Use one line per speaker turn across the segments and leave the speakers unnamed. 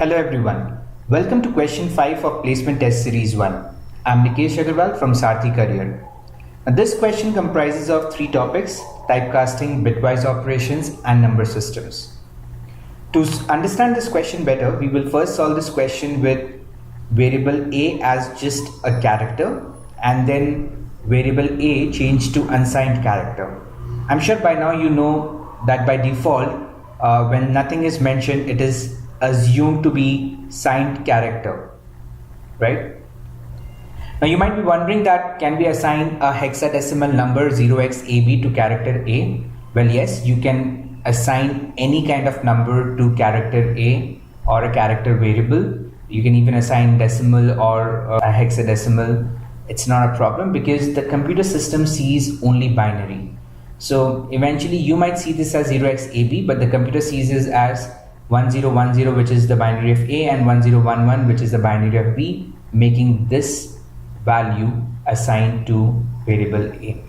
Hello everyone. Welcome to question 5 of Placement Test Series 1. I'm Nikesh Agarwal from Sarthi Career. Now, this question comprises of 3 topics: typecasting, bitwise operations and number systems. To understand this question better, we will first solve this question with variable A as just a character and then variable A changed to unsigned character. I'm sure by now you know that by default when nothing is mentioned, it is assumed to be signed character, right? Now you might be wondering that can we assign a hexadecimal number 0xab to character A? Well, yes, you can assign any kind of number to character A or a character variable. You can even assign decimal or a hexadecimal. It's not a problem because the computer system sees only binary. So eventually you might see this as 0xab, but the computer sees this as 1010, which is the binary of A, and 1011, which is the binary of B, making this value assigned to variable A.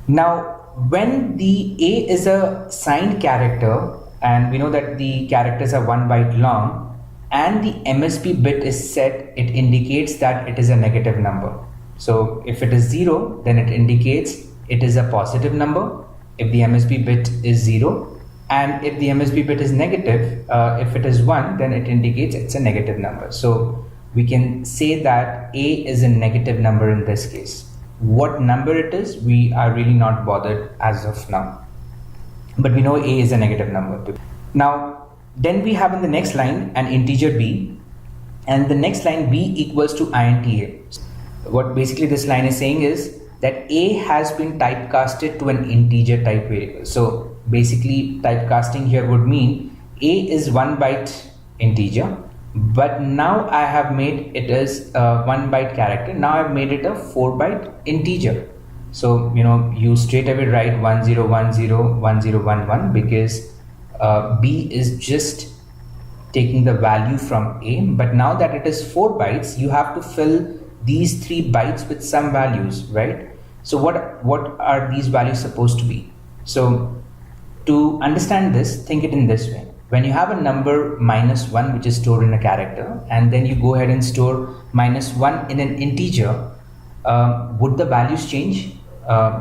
Now, when the A is a signed character, and we know that the characters are 1 byte long, and the MSB bit is set, it indicates that it is a negative number. So if it is 0, then it indicates it is a positive number if the MSB bit is 0. And if the MSB bit is negative, if it is 1, then it indicates it's a negative number. So we can say that A is a negative number in this case. What number it is, we are really not bothered as of now. But we know A is a negative number too. Now, then we have in the next line an integer B, and the next line B equals to int A. What basically this line is saying is that A has been typecasted to an integer type variable. So basically typecasting here would mean A is 1 byte integer, but now I have made it as a 1 byte character. Now I've made it a 4 byte integer. So you straight away write 1010 1011 because B is just taking the value from A, but now that it is 4 bytes, you have to fill these 3 bytes with some values, right? So what are these values supposed to be? So to understand this, think it in this way. When you have a number -1 which is stored in a character, and then you go ahead and store -1 in an integer, would the values change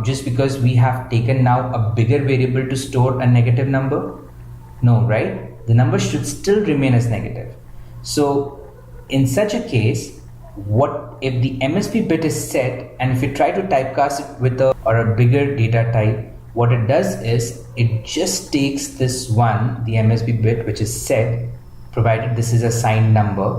just because we have taken now a bigger variable to store a negative number? No, right? The number should still remain as negative. So in such a case, what if the MSB bit is set, and if you try to typecast it with a bigger data type, what it does is it just takes this one, the MSB bit which is set, provided this is a signed number,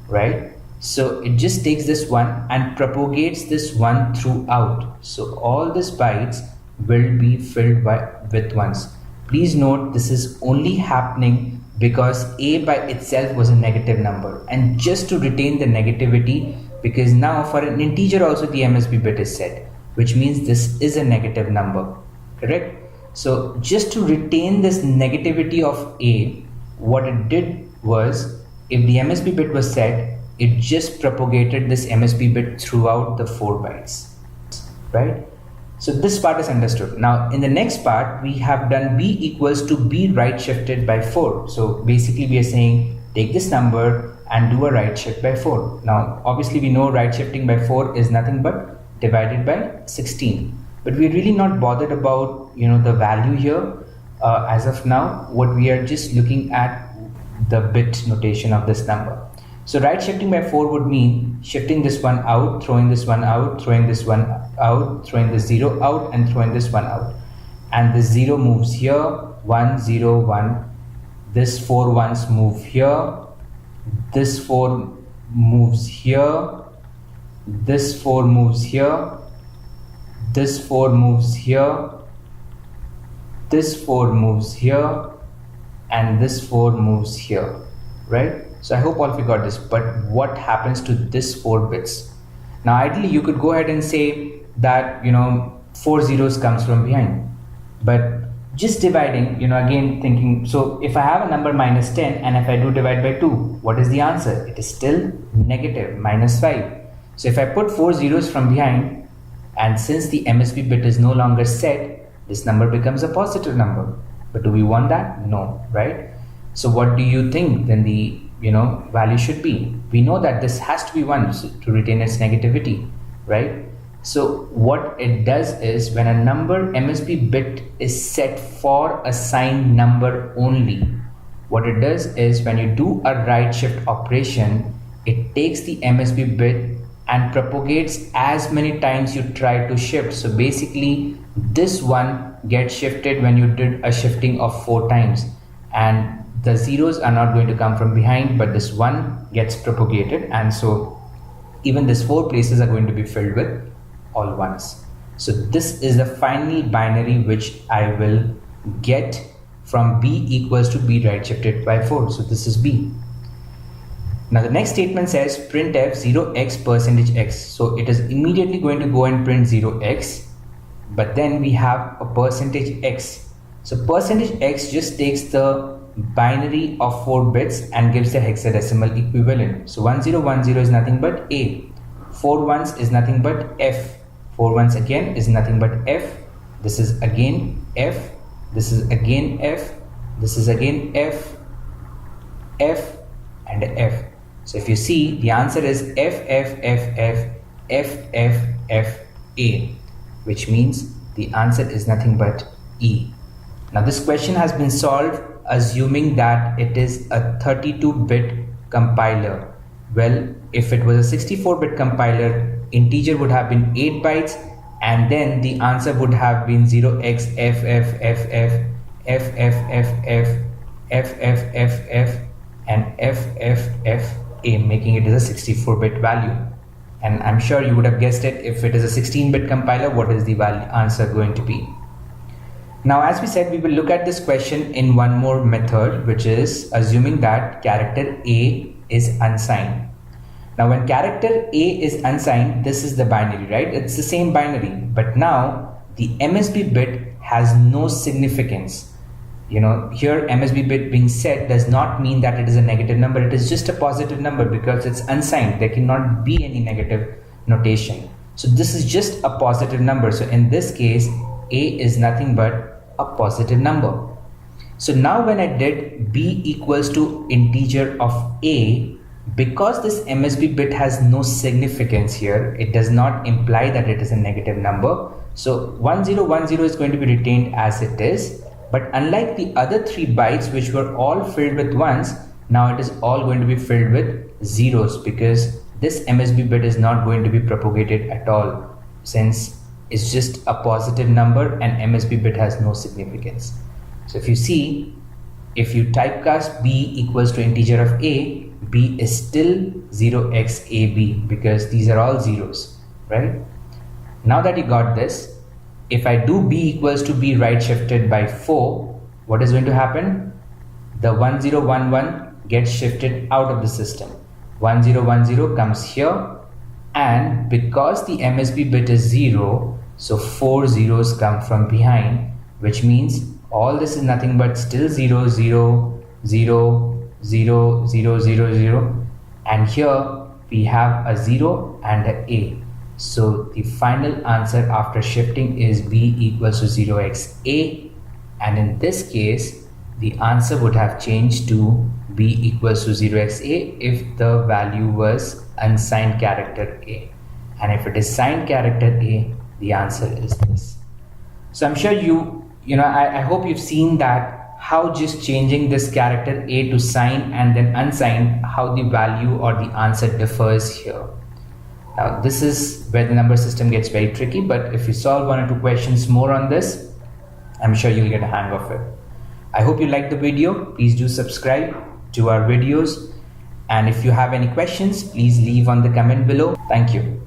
right? So it just takes this one and propagates this one throughout. So all these bytes will be filled with ones. Please note this is only happening because A by itself was a negative number, and just to retain the negativity, because now for an integer also the MSB bit is set, which means this is a negative number, correct? So just to retain this negativity of A, what it did was, if the MSB bit was set, it just propagated this MSB bit throughout the 4 bytes, right? So this part is understood. Now in the next part, we have done B equals to B right shifted by 4. So basically we are saying take this number and do a right shift by 4. Now obviously we know right shifting by 4 is nothing but divided by 16. But we're really not bothered about the value here as of now. What we are just looking at the bit notation of this number. So right shifting by 4 would mean shifting this one out, throwing this one out, throwing this one out, throwing the 0 out, and throwing this one out. And the 0 moves here, 1, 0, 1. This 4 ones move here. This 4 moves here. This 4 moves here. This 4 moves here. This 4 moves here. And this 4 moves here, right? So I hope all of you got this, but what happens to this 4 bits? Now ideally you could go ahead and say that 4 zeros comes from behind, but just dividing, again thinking, so if I have a number -10 and if I do divide by 2, what is the answer? It is still negative, -5. So if I put 4 zeros from behind, and since the MSB bit is no longer set, this number becomes a positive number. But do we want that? No, right? So what do you think then the value should be? We know that this has to be 1 to retain its negativity, right? So what it does is, when a number MSB bit is set for a signed number only, what it does is, when you do a right shift operation, it takes the MSB bit and propagates as many times you try to shift. So basically this one gets shifted when you did a shifting of 4 times, and the zeros are not going to come from behind, but this one gets propagated, and so even these 4 places are going to be filled with all ones. So this is the final binary which I will get from B equals to B right shifted by 4. So this is B. Now the next statement says printf 0x percentage x. So it is immediately going to go and print 0x, but then we have a percentage x. So percentage x just takes the binary of 4 bits and gives the hexadecimal equivalent. So 1010 is nothing but A, 4 ones is nothing but F, 4 ones again is nothing but F, this is again F, this is again F, this is again F, F and F. So if you see, the answer is F, F, F, F, F, F, F, A, which means the answer is nothing but E. Now this question has been solved assuming that it is a 32-bit compiler. Well, if it was a 64-bit compiler, integer would have been 8 bytes, and then the answer would have been 0xFFFF, FFFF, FFFF, and FFFA, making it as a 64-bit value. And I'm sure you would have guessed it, if it is a 16-bit compiler, what is the answer going to be? Now, as we said, we will look at this question in one more method, which is assuming that character A is unsigned. Now, when character A is unsigned, this is the binary, right? It's the same binary, but now the MSB bit has no significance. Here MSB bit being set does not mean that it is a negative number. It is just a positive number because it's unsigned. There cannot be any negative notation. So this is just a positive number. So in this case, A is nothing but a positive number. So now when I did B equals to integer of A, because this MSB bit has no significance here, it does not imply that it is a negative number. So 1010 is going to be retained as it is. But unlike the other 3 bytes which were all filled with ones, now it is all going to be filled with zeros, because this MSB bit is not going to be propagated at all, since it's just a positive number and MSB bit has no significance. So if you see, if you typecast B equals to integer of A, B is still 0xAB because these are all zeros, right? Now that you got this, if I do B equals to B right shifted by 4, what is going to happen? The 1011 gets shifted out of the system. 1010 comes here, and because the MSB bit is 0, so 4 zeros come from behind, which means all this is nothing but still 0, 0, 0, 0, 0, 0, 0, and here we have a 0 and a A. So the final answer after shifting is B equals to 0xA, and in this case the answer would have changed to B equals to 0xA if the value was unsigned character A, and if it is signed character A, the answer is this. So I'm sure I hope you've seen that how just changing this character A to signed and then unsigned, how the value or the answer differs here. Now this is where the number system gets very tricky, but if you solve 1 or 2 questions more on this, I'm sure you'll get a hang of it. I hope you liked the video. Please do subscribe to our videos, and if you have any questions, please leave on the comment below. Thank you.